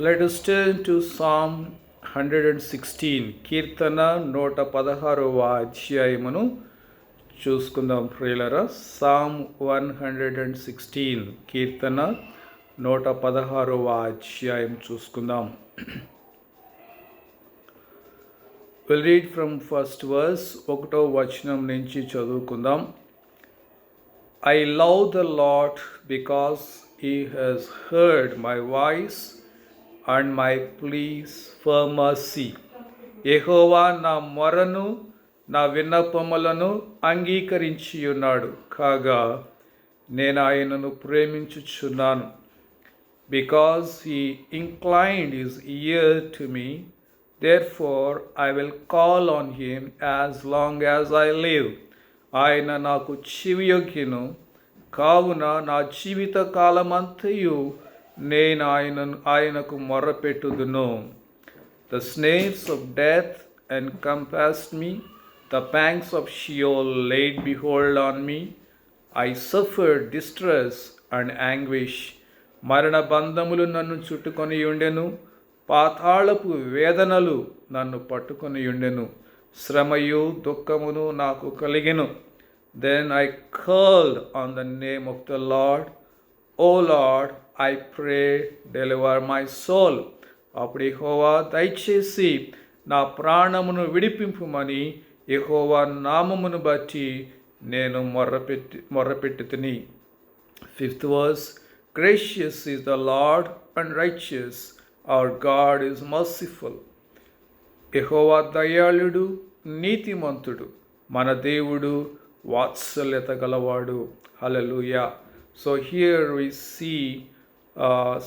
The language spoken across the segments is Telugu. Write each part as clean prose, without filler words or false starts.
Let us turn to Psalm 116, కీర్తన 116వ అధ్యాయమును చూసుకుందాం ప్రియులారా. Psalm 116, కీర్తన 116వ అధ్యాయం చూసుకుందాం. We'll read from first verse, 1వ వచనం నుంచి చదువుకుందాం. I love the Lord because he has heard my voice and my pleas for mercy. యెహోవా నా మొరను నా విన్నపములను అంగీకరించి ఉన్నాడు కాగా నేను ఆయనను ప్రేమించుచున్నాను. Because he inclined his ear to me, therefore I will call on him as long as I live. ఆయన నాకు చెవియొగ్గిను కావున నా జీవిత కాలమంతయు నేను ఆయనకు మొర్రపెట్టుదును. The snares of death encompassed me, the pangs of Sheol laid hold on me. I suffered distress and anguish. మరణ బంధములు నన్ను చుట్టుకొని ఉండెను, పాతాళపు వేదనలు నన్ను పట్టుకొని ఉండెను. శ్రమయు దుఃఖమును నాకు కలిగెను. Then I called on the name of the Lord. O Lord, I pray, deliver my soul. అప్పుడు యెహోవా దయచేసి నా ప్రాణమును విడిపింపుమని యెహోవా నామమును బట్టి నేను మొర్రపెట్టుతిని. 5th verse, Gracious is the Lord and righteous, our God is merciful. యెహోవా దయాళుడు నీతిమంతుడు, మన దేవుడు వాత్సల్యత గలవాడు. హల్లెలూయా. So here we see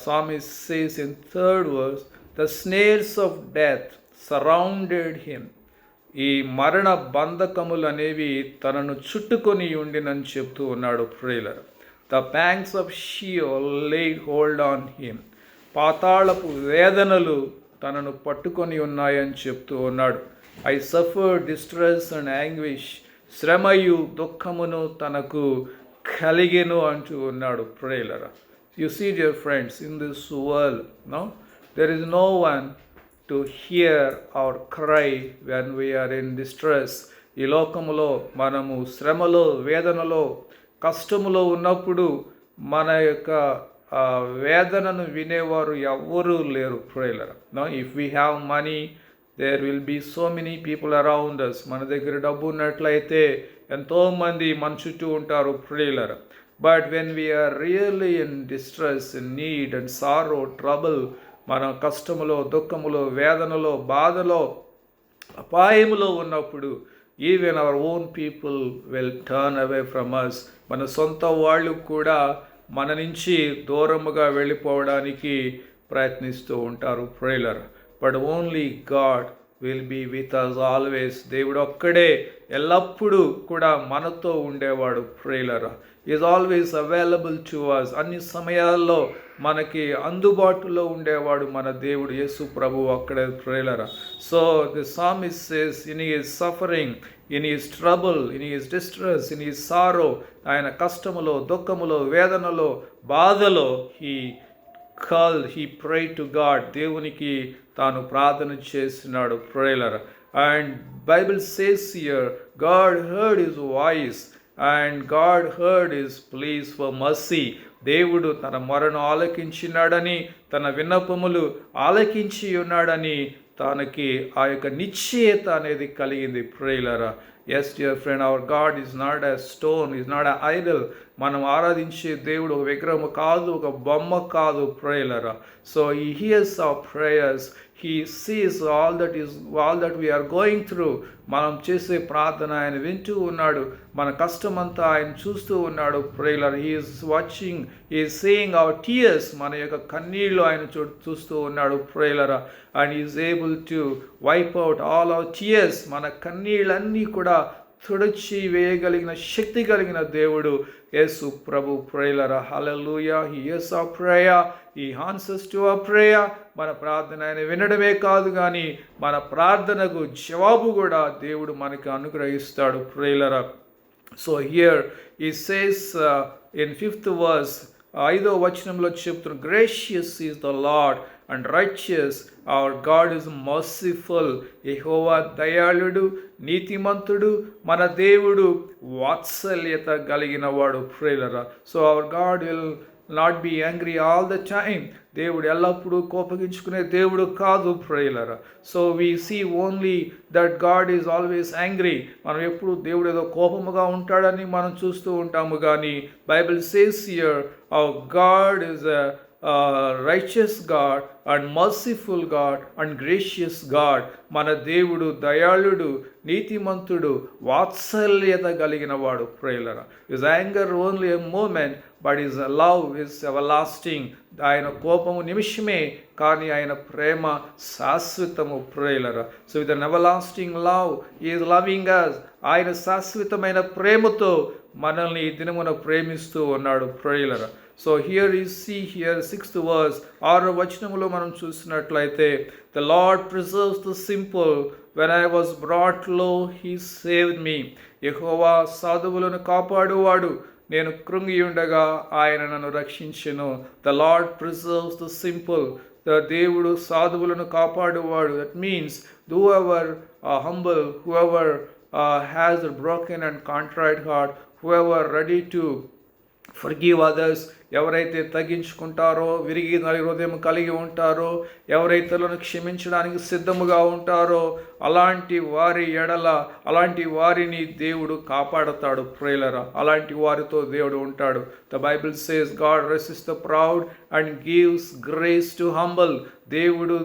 psalmist says in 3rd verse, the snares of death surrounded him. ఈ మరణ బంధకములు అనేవి తనను చుట్టుకొని ఉండినని చెప్తూ ఉన్నాడు ప్రియులారా. The pangs of Sheol laid hold on him. పాతాళపు వేదనలు తనను పట్టుకొని ఉన్నాయని చెప్తూ ఉన్నాడు. I suffered distress and anguish. శ్రమయు దుఃఖమును తనకు కలిగెను అంటూ ఉన్నాడు ప్రియులారా. You see, dear friends, in this world, no, there is no one to hear our cry when we are in distress. ఈ లోకములో మనము శ్రమలో, వేదనలో, కష్టములో ఉన్నప్పుడు మన యొక్క వేదనను వినేవారు ఎవ్వరూ లేరు ప్రియులారా. No, if we have money, there will be so many people around us. మన దగ్గర డబ్బు ఉన్నట్లయితే ఎంతోమంది మన చుట్టూ ఉంటారు ప్రియులారా. But when we are really in distress, in need and sorrow, trouble, మన కష్టములో, దుఃఖములో, వేదనలో, బాధలో, అపాయములో ఉన్నప్పుడు even our own people will turn away from us. మన సొంత వాళ్ళు కూడా మన నుంచి దూరముగా వెళ్ళిపోవడానికి ప్రయత్నిస్తూ ఉంటారు ప్రియులారా. But only God will be with us always. దేవుడు ఒక్కడే ఎల్లప్పుడూ కూడా మనతో ఉండేవాడు ప్రియులారా. Is always available to us. అన్ని సమయాల్లో మనకి అందుబాటులో ఉండేవాడు మన దేవుడు యేసు ప్రభు ఒక్కడే ప్రియులారా. So the psalmist says, in his suffering, in his trouble, in his distress, in his sorrow, ఆయన కష్టములో, దుఃఖములో, వేదనలో, బాధలో he prayed to God. దేవునికి తాను ప్రార్థన చేసినాడు ప్రియులారా. And Bible says here, God heard his voice and God heard his pleas for mercy. దేవుడు తన మొరను ఆలకించినాడని, తన విన్నపములు ఆలకించి ఉన్నాడని తనకి ఆ యొక్క నిశ్చయత అనేది కలిగింది ప్రియులారా. Yes, dear friend, our God is not a stone, is not an idol. మనం ఆరాధించే దేవుడు ఒక విగ్రహము కాదు, ఒక బొమ్మ కాదు ప్రియులారా. So he hears our prayers. He sees all that we are going through. మనం చేసే ప్రార్థన ఆయన వింటూ ఉన్నాడు. మన కష్టమంతా ఆయన చూస్తూ ఉన్నాడు ప్రియులారా. He is watching, he is seeing our tears. మన యొక్క కన్నీళ్లు ఆయన చూస్తూ ఉన్నాడు ప్రియులారా. And he is able to wipe out all our tears. మన కన్నీళ్ళన్నీ కూడా తుడిచి వేయగలిగిన శక్తి కలిగిన దేవుడు యేసు ప్రభు ప్రియులారా. హల్లెలూయా. He hears our prayer. He answers to our prayer. మన ప్రార్థన ఆయన వినడమే కాదు కానీ మన ప్రార్థనకు జవాబు కూడా దేవుడు మనకు అనుగ్రహిస్తాడు ప్రియులారా. So here he says in 5th verse, 5వ వచనంలో చెప్తున్న gracious is the Lord and righteous our God is merciful. యెహోవా దయాళుడు, నీతిమంతుడు, మన దేవుడు వాత్సల్యత కలిగిన వాడు. ప్రేలరా, so our God will not be angry all the time. దేవుడు ఎల్లప్పుడూ కోపగించుకునే దేవుడు కాదు. ప్రేలరా, so we see only that God is always angry. మనం ఎప్పుడు దేవుడు ఏదో కోపముగా ఉంటాడని మనం చూస్తూ ఉంటాము, కానీ Bible says here hour God is a righteous God and merciful God and gracious God. మన దేవుడు దయాళుడు, నీతిమంతుడు, వాత్సల్యత కలిగిన వాడు. ప్రేలరా, his anger only a moment but his love is everlasting. ఆయన కోపము నిమిషమే, కానీ ఆయన ప్రేమ శాశ్వతము. ప్రేలరా, so with an everlasting love is loving us. ఆయన శాశ్వతమైన ప్రేమతో మనల్ని ఈ దినమున ప్రేమిస్తూ ఉన్నాడు. ప్రేలరా, so here we see here 6th verse, 6వ వచనములో మనం చూసినట్లయితే, the Lord preserves the simple, when I was brought low he saved me. యెహోవా సాధువులను కాపాడువాడు, నేను కృంగి ఉండగా ఆయన నన్ను రక్షించెను. The Lord preserves the simple, దేవుడు సాధువులను కాపాడువాడు. That means whoever humble, whoever has a broken and contrite heart, whoever ready to forgive others, ఎవరైతే తగ్గించుకుంటారో, విరిగి హృదయం కలిగి ఉంటారో, ఎవరైతే క్షమించడానికి సిద్ధముగా ఉంటారో, అలాంటి వారి ఎడల, అలాంటి వారిని దేవుడు కాపాడతాడు. ప్రేలరా, అలాంటి వారితో దేవుడు ఉంటాడు. The Bible says God resist the proud and gives grace to humble. దేవుడు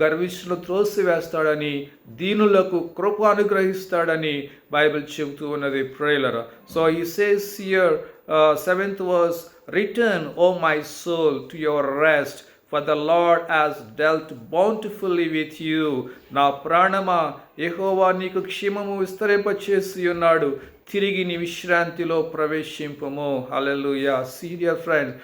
గర్విష్ఠులను త్రోసివేస్తాడని, దీనులకు కృప అనుగ్రహిస్తాడని బైబిల్ చెబుతూ ఉన్నది. ప్రేలరా, సో ఈ says here 7th verse, return, O my soul, to your rest, for the Lord has dealt bountifully with you. నా ప్రాణమా, యెహోవా నీకు క్షేమము విస్తరింపచేసి ఉన్నాడు, తిరిగి నీ విశ్రాంతిలో ప్రవేశింపము. హల్లెలూయా. See dear friends,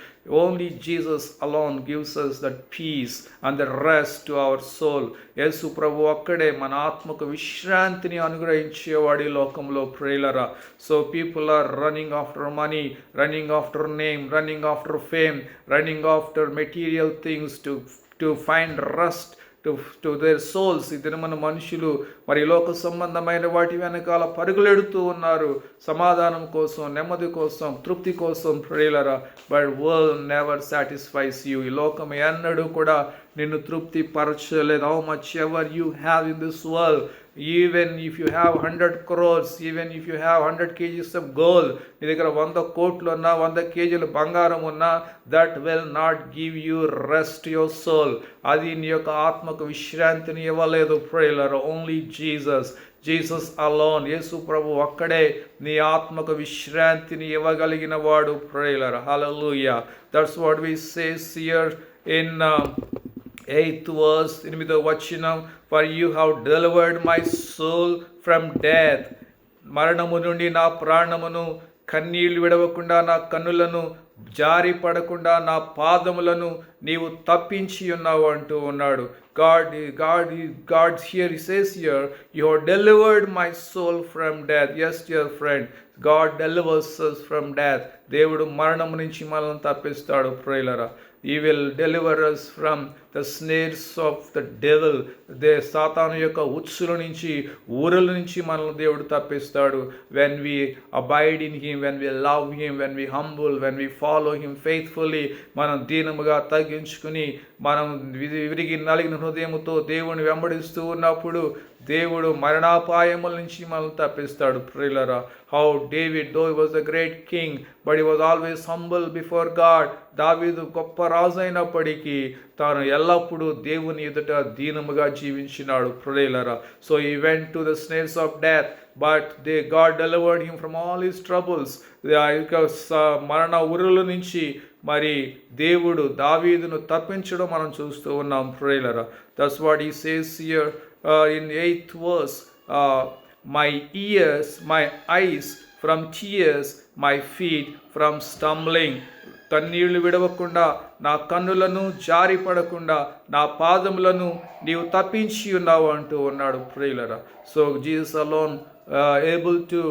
only Jesus alone gives us that peace and the rest to our soul. యేసు ప్రభు ఒక్కడే మన ఆత్మకు విశ్రాంతిని అనుగ్రహించేవాడు ఈ లోకంలో. ప్రేలరా, so people are running after money, running after name, running after fame, running after material things to find rest to their souls. ఈ దినమున మనుషులు మరి లోక సంబంధమైన వాటి వెనకాల పరుగులెడుతూ ఉన్నారు, సమాధానం కోసం, నెమ్మది కోసం, తృప్తి కోసం. ప్రేలరా, but world never satisfies you. ఈ లోకం ఎన్నడూ కూడా నిన్ను తృప్తి పరచలేదు. How much ever you have in this world, even if you have 100 crores, even if you have 100 kgs of gold, నీ దగ్గర 100 కోట్లు ఉన్నా, 100 కేజీల బంగారం ఉన్నా, that will not give you rest to your soul. అది నీ యొక్క ఆత్మకు విశ్రాంతిని ఇవ్వలేదు. ప్రేలర్, ఓన్లీ జీసస్ అలోన్, యేసు ప్రభు ఒక్కడే నీ ఆత్మకు విశ్రాంతిని ఇవ్వగలిగిన వాడు. ప్రేలర్, hallelujah. That's what we says here in 8th verse, 8వ వచనం, for you have delivered my soul from death. మరణము నుండి నా ప్రాణమును, కన్నీళ్లు విడవకుండా నా కన్నులను, జారి పడకుండా నా పాదములను నీవు తప్పించి ఉన్నావు అంటూ ఉన్నాడు. God here, he says here, you have delivered my soul from death. Yes, dear friend, God delivers us from death. దేవుడు మరణము నుంచి మనల్ని తప్పిస్తాడు. ప్రేలరా, he will deliver us from the snares of the devil. సాతాను యొక్క ఉచ్చుల నుంచి, ఊరల నుంచి మనల్ని దేవుడు తప్పిస్తాడు. when we abide in him, when we love him, when we humble, when we follow him faithfully, మనం దీనముగా తగ్గించుకుని, మనం విరిగి నలిగిన హృదయముతో దేవుని వెంబడిస్తూ ఉన్నప్పుడు దేవుడు మరణాపాయముల నుంచి మనల్ని తప్పిస్తాడు. ప్రియులారా, how David, though he was a great king, but he was always humble before God. దావీదు గొప్ప రాజు అయినప్పటికీ తాను ఎల్లప్పుడూ దేవుని ఎదుట దీనముగా జీవించినాడు. ప్రియులారా, so he went to the snares of death, but God delivered him from all his troubles. మరణ ఉరుల నుంచి మరి దేవుడు దావీదును తప్పించడం మనం చూస్తూ ఉన్నాం. ప్రియులారా, that's what he says here in 8th verse, my ears, my eyes from tears, my feet from stumbling. కన్నీళ్లు విడవకుండా, నా కన్నులను జారిపడకుండా, నా పాదములను నీవు తప్పించి ఉన్నావు అంటూ ఉన్నాడు ప్రియులరా. So Jesus alone able to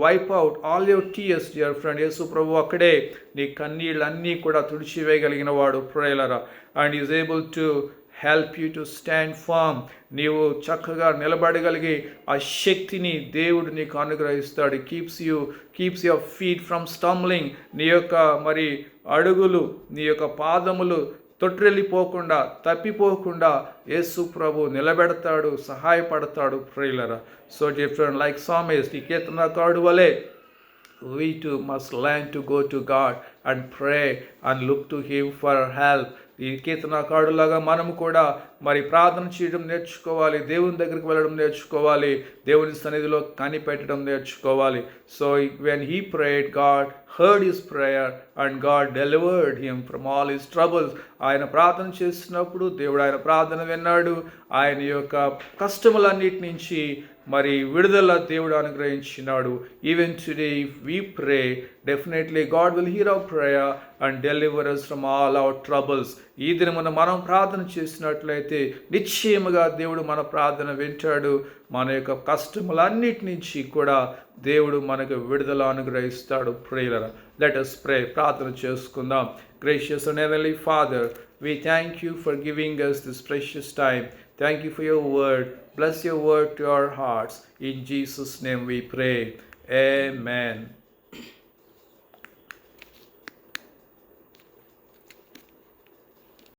wipe out all your tears, dear friend. యేసు ప్రభు అక్కడే నీ కన్నీళ్ళన్నీ కూడా తుడిచివేయగలిగిన వాడు ప్రియులరా. And is able to help you to stand form. నీవు చక్కగా నిలబడగలిగే ఆ శక్తిని దేవుడు నీకు అనుగ్రహిస్తాడు. Keeps your feet from stumbling. నీ యొక్క మరి అడుగులు, నీ యొక్క పాదములు తొట్రెళ్ళిపోకుండా, తప్పిపోకుండా యేసు ప్రభు నిలబెడతాడు, సహాయపడతాడు ప్రియులరా. సో డిఫరెంట్ లైక్ సామిస్ట్, ఈ కీర్తనకారుడు వలె we too must learn to go to God and pray and look to Him for help. ఈ కీర్తనకారులాగా మనము కూడా మరి ప్రార్థన చేయడం నేర్చుకోవాలి, దేవుని దగ్గరికి వెళ్ళడం నేర్చుకోవాలి, దేవుని సన్నిధిలో కనిపెట్టడం నేర్చుకోవాలి. So when he prayed, God heard his prayer and God delivered him from all his troubles. ఆయన ప్రార్థన చేసినప్పుడు దేవుడు ఆయన ప్రార్థన విన్నాడు. ఆయన యొక్క కష్టములన్నిటి నుంచి మరి విడుదల దేవుడు అనుగ్రహించినాడు. Even today if we pray, definitely God will hear our prayer and deliver us from all our troubles. ఈ దినమున మనం ప్రార్థన చేసినట్లయితే నిశ్చయముగా దేవుడు మన ప్రార్థన వింటాడు. మన యొక్క కష్టములన్నిటి నుంచి కూడా దేవుడు మనకు విడుదల అనుగ్రహిస్తాడు ప్రియులరా. Let us pray. ప్రార్థన చేసుకుందాం. Gracious and heavenly Father, we thank you for giving us this precious time. Thank you for your word. Bless your word to our hearts. In Jesus' name we pray. Amen.